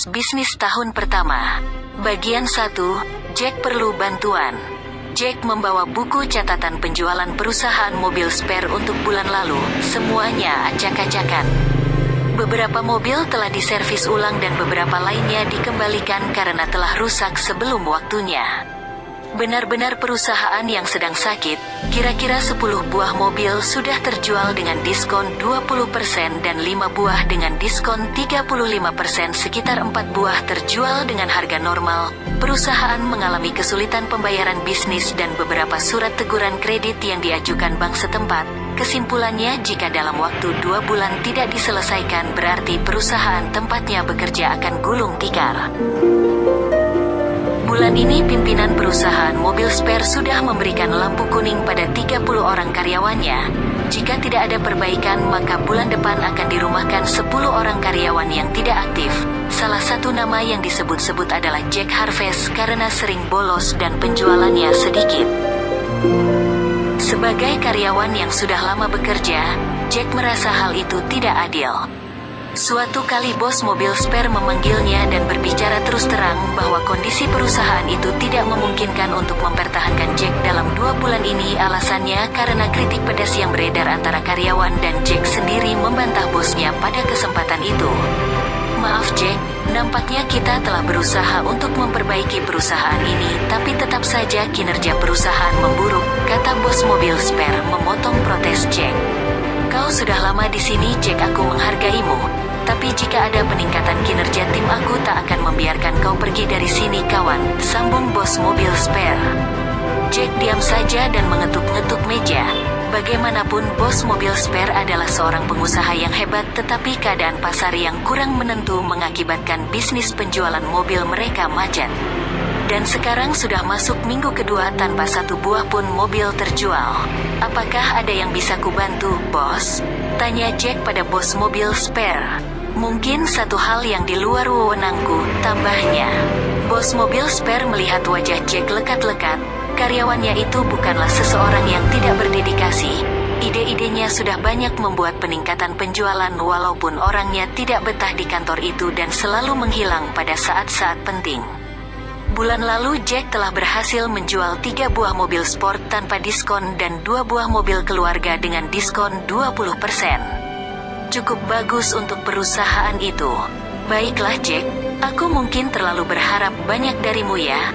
Merintis Bisnis Tahun Pertama. Bagian 1, Jack perlu bantuan. Jack membawa buku catatan penjualan perusahaan mobil spare untuk bulan lalu, semuanya acak-acakan. Beberapa mobil telah diservis ulang dan beberapa lainnya dikembalikan karena telah rusak sebelum waktunya. Benar-benar perusahaan yang sedang sakit. Kira-kira 10 buah mobil sudah terjual dengan diskon 20% dan 5 buah dengan diskon 35%. Sekitar 4 buah terjual dengan harga normal. Perusahaan mengalami kesulitan pembayaran bisnis dan beberapa surat teguran kredit yang diajukan bank setempat. Kesimpulannya, jika dalam waktu 2 bulan tidak diselesaikan, berarti perusahaan tempatnya bekerja akan gulung tikar. Bulan ini pimpinan perusahaan mobil spare sudah memberikan lampu kuning pada 30 orang karyawannya. Jika tidak ada perbaikan, maka bulan depan akan dirumahkan 10 orang karyawan yang tidak aktif. Salah satu nama yang disebut-sebut adalah Jack Harvest karena sering bolos dan penjualannya sedikit. Sebagai karyawan yang sudah lama bekerja, Jack merasa hal itu tidak adil. Suatu kali bos mobil spare memanggilnya dan berbicara terus terang bahwa kondisi perusahaan itu tidak memungkinkan untuk mempertahankan Jack dalam 2 bulan ini. Alasannya karena kritik pedas yang beredar antara karyawan dan Jack sendiri membantah bosnya pada kesempatan itu. Maaf Jack, nampaknya kita telah berusaha untuk memperbaiki perusahaan ini, tapi tetap saja kinerja perusahaan memburuk, kata bos mobil spare memotong protes Jack. Kau sudah lama di sini Jack, aku menghargaimu. Tapi jika ada peningkatan kinerja tim, aku tak akan membiarkan kau pergi dari sini kawan, sambung bos mobil spare. Jack diam saja dan mengetuk-ngetuk meja. Bagaimanapun bos mobil spare adalah seorang pengusaha yang hebat, tetapi keadaan pasar yang kurang menentu mengakibatkan bisnis penjualan mobil mereka macet. Dan sekarang sudah masuk minggu kedua tanpa 1 buah pun mobil terjual. Apakah ada yang bisa kubantu, bos? Tanya Jack pada bos mobil spare. Mungkin satu hal yang di luar wewenangku, tambahnya. Bos mobil spare melihat wajah Jack lekat-lekat. Karyawannya itu bukanlah seseorang yang tidak berdedikasi. Ide-idenya sudah banyak membuat peningkatan penjualan walaupun orangnya tidak betah di kantor itu dan selalu menghilang pada saat-saat penting. Bulan lalu Jack telah berhasil menjual 3 buah mobil sport tanpa diskon dan 2 buah mobil keluarga dengan diskon 20%. Cukup bagus untuk perusahaan itu. Baiklah Jack, aku mungkin terlalu berharap banyak darimu ya.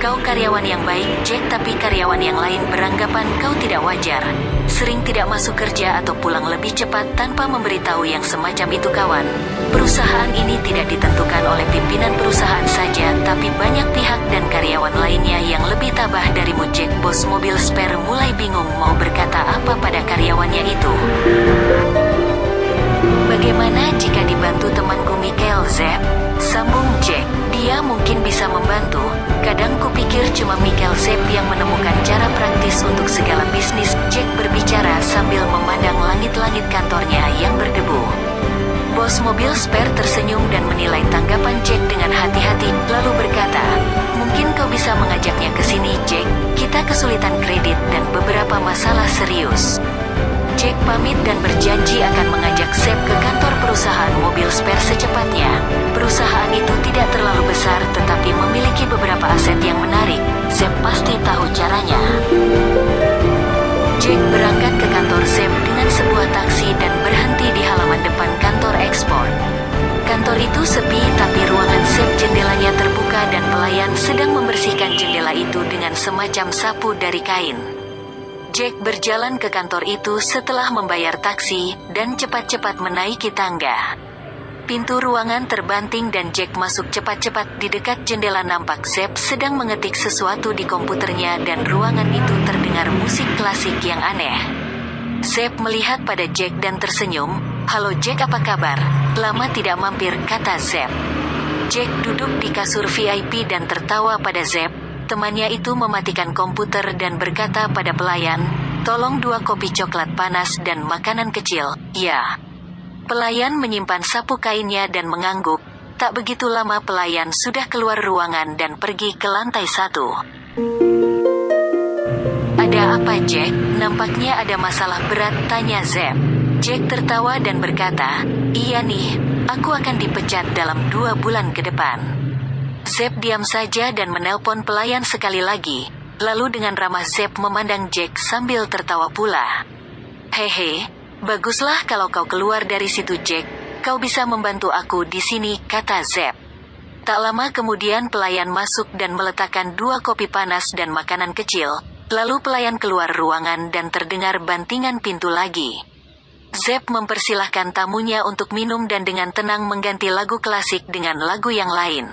Kau karyawan yang baik Jack, tapi karyawan yang lain beranggapan kau tidak wajar. Sering tidak masuk kerja atau pulang lebih cepat tanpa memberitahu yang semacam itu kawan. Perusahaan ini tidak ditentukan oleh pimpinan perusahaan saja, tapi banyak pihak dan karyawan lainnya yang lebih tabah darimu Jack. Bos mobil spare mulai bingung mau berkata apa pada karyawannya itu. Bagaimana jika dibantu temanku Michael Zep? Sambung Jack. Dia mungkin bisa membantu. Kadang kupikir cuma Michael Zep yang menemukan cara praktis untuk segala bisnis. Jack berbicara sambil memandang langit-langit kantornya yang berdebu. Bos mobil spare tersenyum dan menilai tanggapan Jack dengan hati-hati, lalu berkata, mungkin kau bisa mengajaknya ke sini Jack. Kita kesulitan kredit dan beberapa masalah serius. Jack pamit dan berjanji akan mengajak Zep ke kantor perusahaan mobil spare secepatnya. Perusahaan itu tidak terlalu besar tetapi memiliki beberapa aset yang menarik. Zep pasti tahu caranya. Jack berangkat ke kantor Zep dengan sebuah taksi dan berhenti di halaman depan kantor ekspor. Kantor itu sepi, tapi ruangan Zep jendelanya terbuka dan pelayan sedang membersihkan jendela itu dengan semacam sapu dari kain. Jack berjalan ke kantor itu setelah membayar taksi, dan cepat-cepat menaiki tangga. Pintu ruangan terbanting dan Jack masuk cepat-cepat. Di dekat jendela nampak Zep sedang mengetik sesuatu di komputernya dan ruangan itu terdengar musik klasik yang aneh. Zep melihat pada Jack dan tersenyum. Halo Jack, apa kabar? Lama tidak mampir, kata Zep. Jack duduk di kasur VIP dan tertawa pada Zep. Temannya itu mematikan komputer dan berkata pada pelayan, tolong 2 kopi coklat panas dan makanan kecil, ya. Pelayan menyimpan sapu kainnya dan mengangguk. Tak begitu lama pelayan sudah keluar ruangan dan pergi ke lantai 1. Ada apa Jack? Nampaknya ada masalah berat, tanya Zep. Jack tertawa dan berkata, iya nih, aku akan dipecat dalam 2 bulan ke depan. Zeb diam saja dan menelpon pelayan sekali lagi. Lalu dengan ramah Zeb memandang Jack sambil tertawa pula. Hehe, baguslah kalau kau keluar dari situ Jack. Kau bisa membantu aku di sini, kata Zeb. Tak lama kemudian pelayan masuk dan meletakkan 2 kopi panas dan makanan kecil. Lalu pelayan keluar ruangan dan terdengar bantingan pintu lagi. Zeb mempersilahkan tamunya untuk minum dan dengan tenang mengganti lagu klasik dengan lagu yang lain.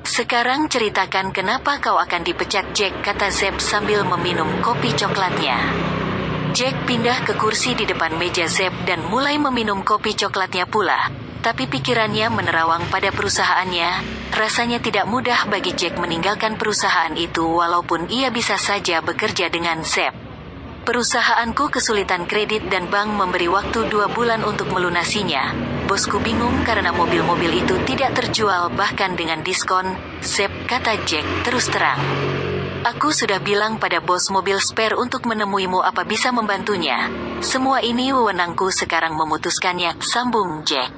Sekarang ceritakan kenapa kau akan dipecat Jack, kata Zeb sambil meminum kopi coklatnya. Jack pindah ke kursi di depan meja Zeb dan mulai meminum kopi coklatnya pula. Tapi pikirannya menerawang pada perusahaannya. Rasanya tidak mudah bagi Jack meninggalkan perusahaan itu walaupun ia bisa saja bekerja dengan Zeb. Perusahaanku kesulitan kredit dan bank memberi waktu 2 bulan untuk melunasinya. Bosku bingung karena mobil-mobil itu tidak terjual bahkan dengan diskon, Zeb, kata Jack terus terang. Aku sudah bilang pada bos mobil spare untuk menemuimu apa bisa membantunya. Semua ini wewenangku sekarang memutuskannya, sambung Jack.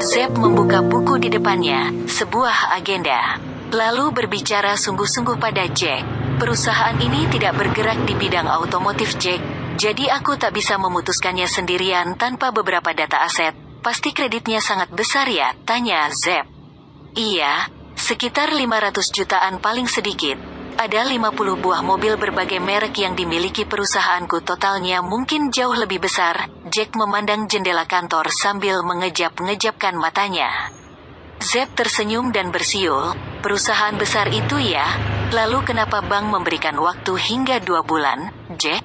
Zeb membuka buku di depannya, sebuah agenda. Lalu berbicara sungguh-sungguh pada Jack. Perusahaan ini tidak bergerak di bidang otomotif Jack, jadi aku tak bisa memutuskannya sendirian tanpa beberapa data aset. Pasti kreditnya sangat besar ya, tanya Zeb. Iya, sekitar 500 jutaan paling sedikit. Ada 50 buah mobil berbagai merek yang dimiliki perusahaanku, totalnya mungkin jauh lebih besar. Jack memandang jendela kantor sambil mengejap-ngejapkan matanya. Zeb tersenyum dan bersiul, perusahaan besar itu ya? Lalu kenapa bank memberikan waktu hingga 2 bulan, Jack?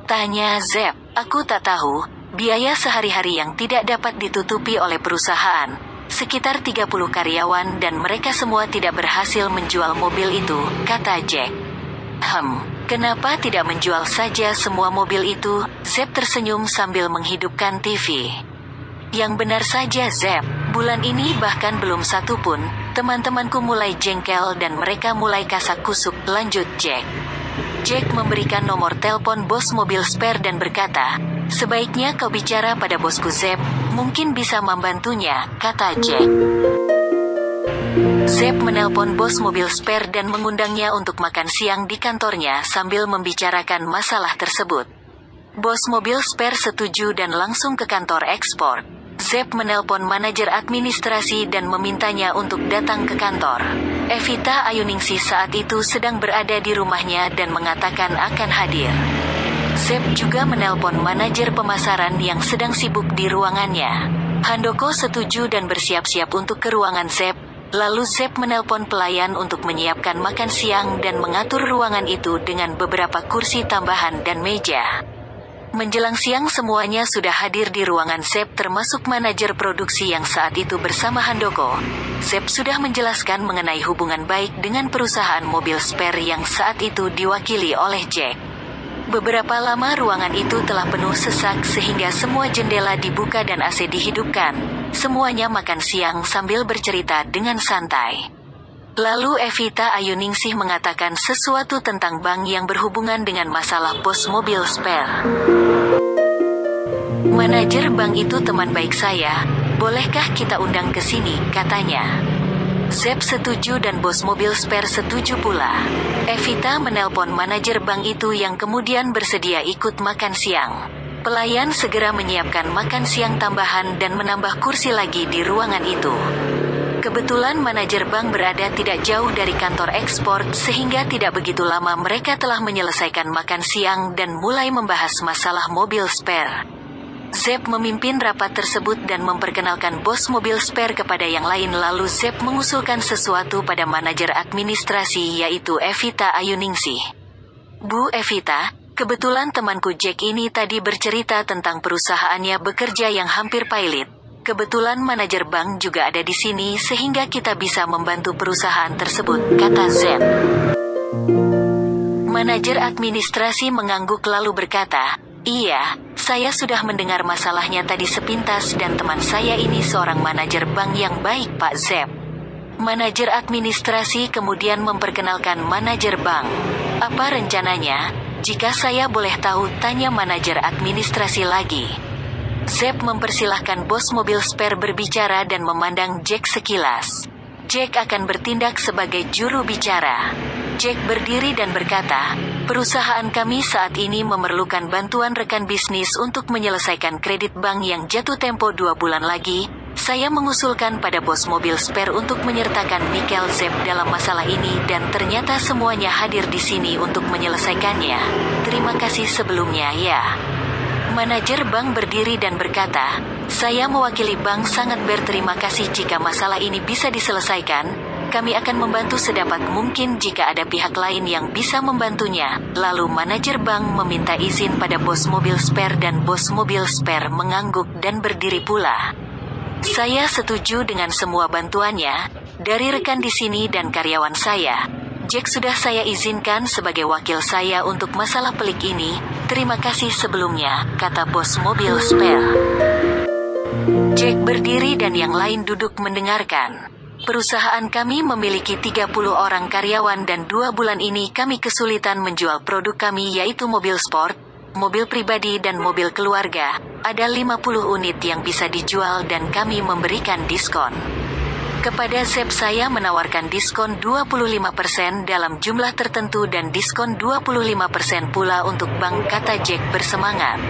Tanya Zeb. Aku tak tahu, biaya sehari-hari yang tidak dapat ditutupi oleh perusahaan. Sekitar 30 karyawan dan mereka semua tidak berhasil menjual mobil itu, kata Jack. Kenapa tidak menjual saja semua mobil itu? Zeb tersenyum sambil menghidupkan TV. Yang benar saja Zeb, bulan ini bahkan belum satu pun. Teman-temanku mulai jengkel dan mereka mulai kasak-kusuk, lanjut Jack. Jack memberikan nomor telepon bos mobil spare dan berkata, sebaiknya kau bicara pada bosku Zeb, mungkin bisa membantunya, kata Jack. Zeb menelpon bos mobil spare dan mengundangnya untuk makan siang di kantornya sambil membicarakan masalah tersebut. Bos mobil spare setuju dan langsung ke kantor ekspor. Zeb menelpon manajer administrasi dan memintanya untuk datang ke kantor. Evita Ayuningsih saat itu sedang berada di rumahnya dan mengatakan akan hadir. Zeb juga menelpon manajer pemasaran yang sedang sibuk di ruangannya. Handoko setuju dan bersiap-siap untuk ke ruangan Zeb. Lalu Zeb menelpon pelayan untuk menyiapkan makan siang dan mengatur ruangan itu dengan beberapa kursi tambahan dan meja. Menjelang siang semuanya sudah hadir di ruangan Zeb termasuk manajer produksi yang saat itu bersama Handoko. Zeb sudah menjelaskan mengenai hubungan baik dengan perusahaan mobil spare yang saat itu diwakili oleh Jack. Beberapa lama ruangan itu telah penuh sesak sehingga semua jendela dibuka dan AC dihidupkan. Semuanya makan siang sambil bercerita dengan santai. Lalu Evita Ayuningsih mengatakan sesuatu tentang bank yang berhubungan dengan masalah bos mobil spare. Manajer bank itu teman baik saya, bolehkah kita undang ke sini, katanya. Zeb setuju dan bos mobil spare setuju pula. Evita menelpon manajer bank itu yang kemudian bersedia ikut makan siang. Pelayan segera menyiapkan makan siang tambahan dan menambah kursi lagi di ruangan itu. Kebetulan manajer bank berada tidak jauh dari kantor ekspor sehingga tidak begitu lama mereka telah menyelesaikan makan siang dan mulai membahas masalah mobil spare. Zeb memimpin rapat tersebut dan memperkenalkan bos mobil spare kepada yang lain, lalu Zeb mengusulkan sesuatu pada manajer administrasi yaitu Evita Ayuningsih. Bu Evita, kebetulan temanku Jack ini tadi bercerita tentang perusahaannya bekerja yang hampir pailit. Kebetulan manajer bank juga ada di sini sehingga kita bisa membantu perusahaan tersebut, kata Zeb. Manajer administrasi mengangguk lalu berkata, iya, saya sudah mendengar masalahnya tadi sepintas dan teman saya ini seorang manajer bank yang baik, Pak Zeb. Manajer administrasi kemudian memperkenalkan manajer bank. Apa rencananya? Jika saya boleh tahu, tanya manajer administrasi lagi. Zep mempersilahkan bos mobil spare berbicara dan memandang Jack sekilas. Jack akan bertindak sebagai juru bicara. Jack berdiri dan berkata, "Perusahaan kami saat ini memerlukan bantuan rekan bisnis untuk menyelesaikan kredit bank yang jatuh tempo 2 bulan lagi. Saya mengusulkan pada bos mobil spare untuk menyertakan Michael Zep dalam masalah ini dan ternyata semuanya hadir di sini untuk menyelesaikannya. Terima kasih sebelumnya ya." Manajer bank berdiri dan berkata, "Saya mewakili bank sangat berterima kasih jika masalah ini bisa diselesaikan. Kami akan membantu sedapat mungkin jika ada pihak lain yang bisa membantunya." Lalu manajer bank meminta izin pada bos mobil spare dan bos mobil spare mengangguk dan berdiri pula. "Saya setuju dengan semua bantuannya, dari rekan di sini dan karyawan saya. Jack sudah saya izinkan sebagai wakil saya untuk masalah pelik ini. Terima kasih sebelumnya," kata bos mobil spare. Jack berdiri dan yang lain duduk mendengarkan. "Perusahaan kami memiliki 30 orang karyawan dan 2 bulan ini kami kesulitan menjual produk kami yaitu mobil sport, mobil pribadi dan mobil keluarga. Ada 50 unit yang bisa dijual dan kami memberikan diskon. Kepada Zep saya menawarkan diskon 25% dalam jumlah tertentu dan diskon 25% pula untuk bank," kata Jack bersemangat.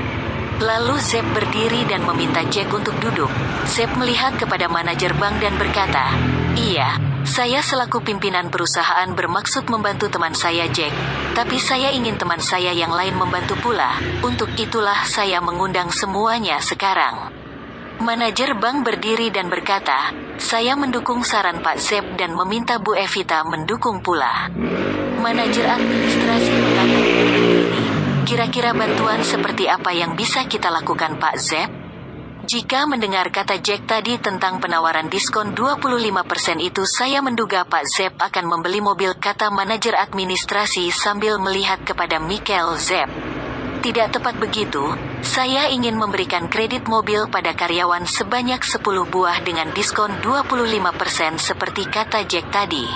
Lalu Zep berdiri dan meminta Jack untuk duduk. Zep melihat kepada manajer bank dan berkata, "Iya, saya selaku pimpinan perusahaan bermaksud membantu teman saya Jack, tapi saya ingin teman saya yang lain membantu pula. Untuk itulah saya mengundang semuanya sekarang." Manajer bank berdiri dan berkata, "Saya mendukung saran Pak Zep dan meminta Bu Evita mendukung pula." Manajer administrasi berkata, "Kira-kira bantuan seperti apa yang bisa kita lakukan Pak Zep?" Jika mendengar kata Jack tadi tentang penawaran diskon 25% itu saya menduga Pak Zep akan membeli mobil, kata manajer administrasi sambil melihat kepada Michael Zep. "Tidak tepat begitu, saya ingin memberikan kredit mobil pada karyawan sebanyak 10 buah dengan diskon 25% seperti kata Jack tadi."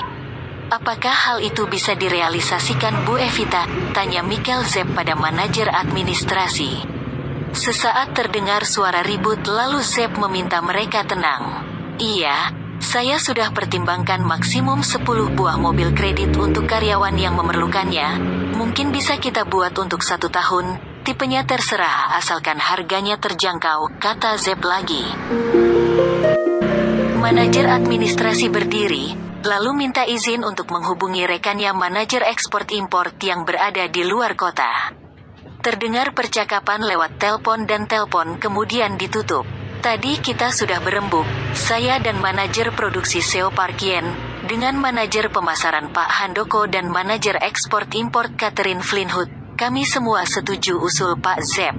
"Apakah hal itu bisa direalisasikan Bu Evita?" tanya Michael Zep pada manajer administrasi. Sesaat terdengar suara ribut lalu Zep meminta mereka tenang. "Iya, saya sudah pertimbangkan maksimum 10 buah mobil kredit untuk karyawan yang memerlukannya. Mungkin bisa kita buat untuk 1 tahun, tipenya terserah asalkan harganya terjangkau," kata Zep lagi. Manajer administrasi berdiri, lalu minta izin untuk menghubungi rekannya manajer ekspor-import yang berada di luar kota. Terdengar percakapan lewat telepon dan telepon kemudian ditutup. "Tadi kita sudah berembuk, saya dan manajer produksi Seo Parkien, dengan manajer pemasaran Pak Handoko dan manajer ekspor-import Catherine Flinhood. Kami semua setuju usul Pak Zep.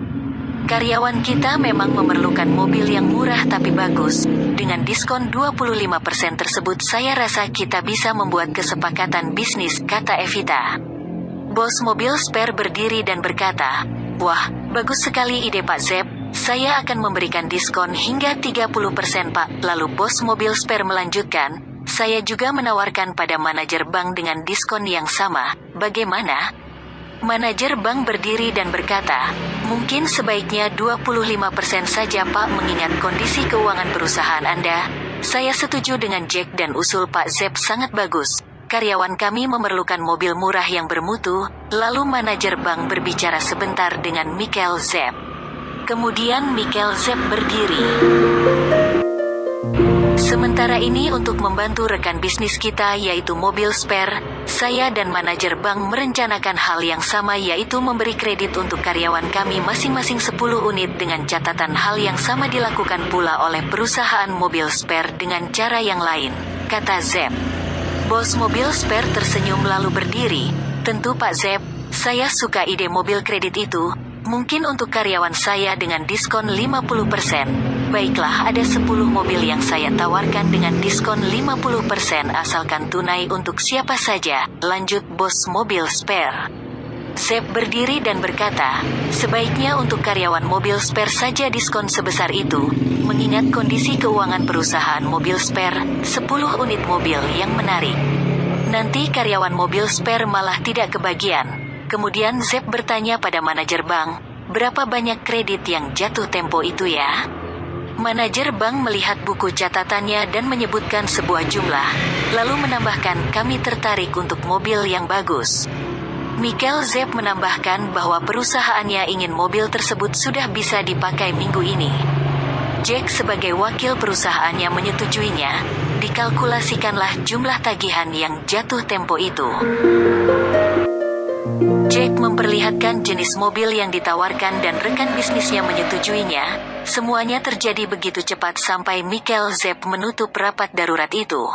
Karyawan kita memang memerlukan mobil yang murah tapi bagus. Dengan diskon 25% tersebut saya rasa kita bisa membuat kesepakatan bisnis," kata Evita. Bos mobil spare berdiri dan berkata, "Wah, bagus sekali ide Pak Zep. Saya akan memberikan diskon hingga 30% Pak." Lalu bos mobil spare melanjutkan, "Saya juga menawarkan pada manajer bank dengan diskon yang sama. Bagaimana?" Manajer bank berdiri dan berkata, "Mungkin sebaiknya 25% saja Pak mengingat kondisi keuangan perusahaan Anda." "Saya setuju dengan Jack dan usul Pak Zep sangat bagus. Karyawan kami memerlukan mobil murah yang bermutu." Lalu manajer bank berbicara sebentar dengan Michael Zep. Kemudian Michael Zep berdiri. "Sementara ini untuk membantu rekan bisnis kita yaitu mobil spare, saya dan manajer bank merencanakan hal yang sama yaitu memberi kredit untuk karyawan kami masing-masing 10 unit dengan catatan hal yang sama dilakukan pula oleh perusahaan mobil spare dengan cara yang lain," kata Zep. Bos mobil spare tersenyum lalu berdiri, "Tentu Pak Zep, saya suka ide mobil kredit itu. Mungkin untuk karyawan saya dengan diskon 50%. Baiklah, ada 10 mobil yang saya tawarkan dengan diskon 50% asalkan tunai untuk siapa saja," lanjut bos mobil spare. Zep berdiri dan berkata, "Sebaiknya untuk karyawan mobil spare saja diskon sebesar itu, mengingat kondisi keuangan perusahaan mobil spare, 10 unit mobil yang menarik. Nanti karyawan mobil spare malah tidak kebagian." Kemudian Zep bertanya pada manajer bank, berapa banyak kredit yang jatuh tempo itu ya? Manajer bank melihat buku catatannya dan menyebutkan sebuah jumlah, lalu menambahkan, kami tertarik untuk mobil yang bagus. Michael Zepp menambahkan bahwa perusahaannya ingin mobil tersebut sudah bisa dipakai minggu ini. Jack sebagai wakil perusahaannya menyetujuinya. Dikalkulasikanlah jumlah tagihan yang jatuh tempo itu. Jack memperlihatkan jenis mobil yang ditawarkan dan rekan bisnisnya menyetujuinya. Semuanya terjadi begitu cepat sampai Michael Zepp menutup rapat darurat itu.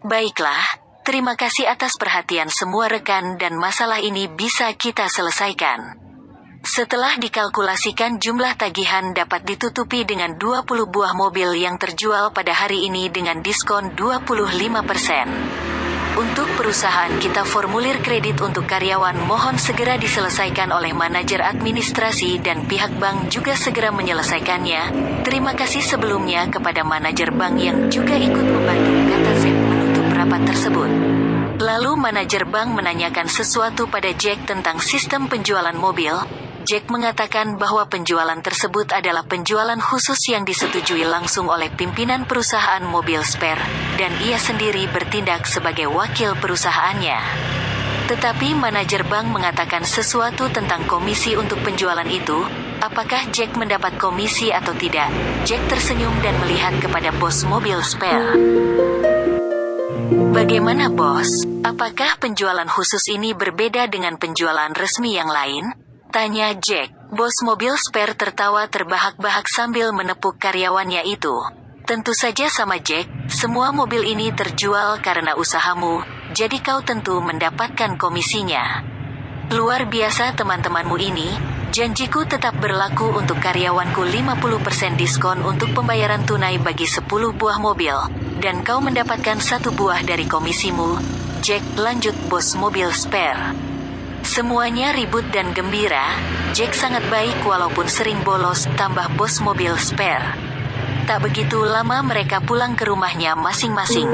Baiklah, terima kasih atas perhatian semua rekan dan masalah ini bisa kita selesaikan. Setelah dikalkulasikan jumlah tagihan dapat ditutupi dengan 20 buah mobil yang terjual pada hari ini dengan diskon 25%. Untuk perusahaan kita formulir kredit untuk karyawan mohon segera diselesaikan oleh manajer administrasi dan pihak bank juga segera menyelesaikannya. Terima kasih sebelumnya kepada manajer bank yang juga ikut membantu, kata Zepp menutup rapat tersebut. Lalu manajer bank menanyakan sesuatu pada Jack tentang sistem penjualan mobil. Jack mengatakan bahwa penjualan tersebut adalah penjualan khusus yang disetujui langsung oleh pimpinan perusahaan mobil spare, dan ia sendiri bertindak sebagai wakil perusahaannya. Tetapi manajer bank mengatakan sesuatu tentang komisi untuk penjualan itu. Apakah Jack mendapat komisi atau tidak? Jack tersenyum dan melihat kepada bos mobil spare. Bagaimana bos? Apakah penjualan khusus ini berbeda dengan penjualan resmi yang lain? Tanya Jack. Bos mobil spare tertawa terbahak-bahak sambil menepuk karyawannya itu. Tentu saja sama Jack, semua mobil ini terjual karena usahamu, jadi kau tentu mendapatkan komisinya. Luar biasa teman-temanmu ini, janjiku tetap berlaku untuk karyawanku 50% diskon untuk pembayaran tunai bagi 10 buah mobil, dan kau mendapatkan 1 buah dari komisimu. Jack, lanjut bos mobil spare. Semuanya ribut dan gembira. Jack sangat baik walaupun sering bolos, tambah bos mobil spare. Tak begitu lama mereka pulang ke rumahnya masing-masing.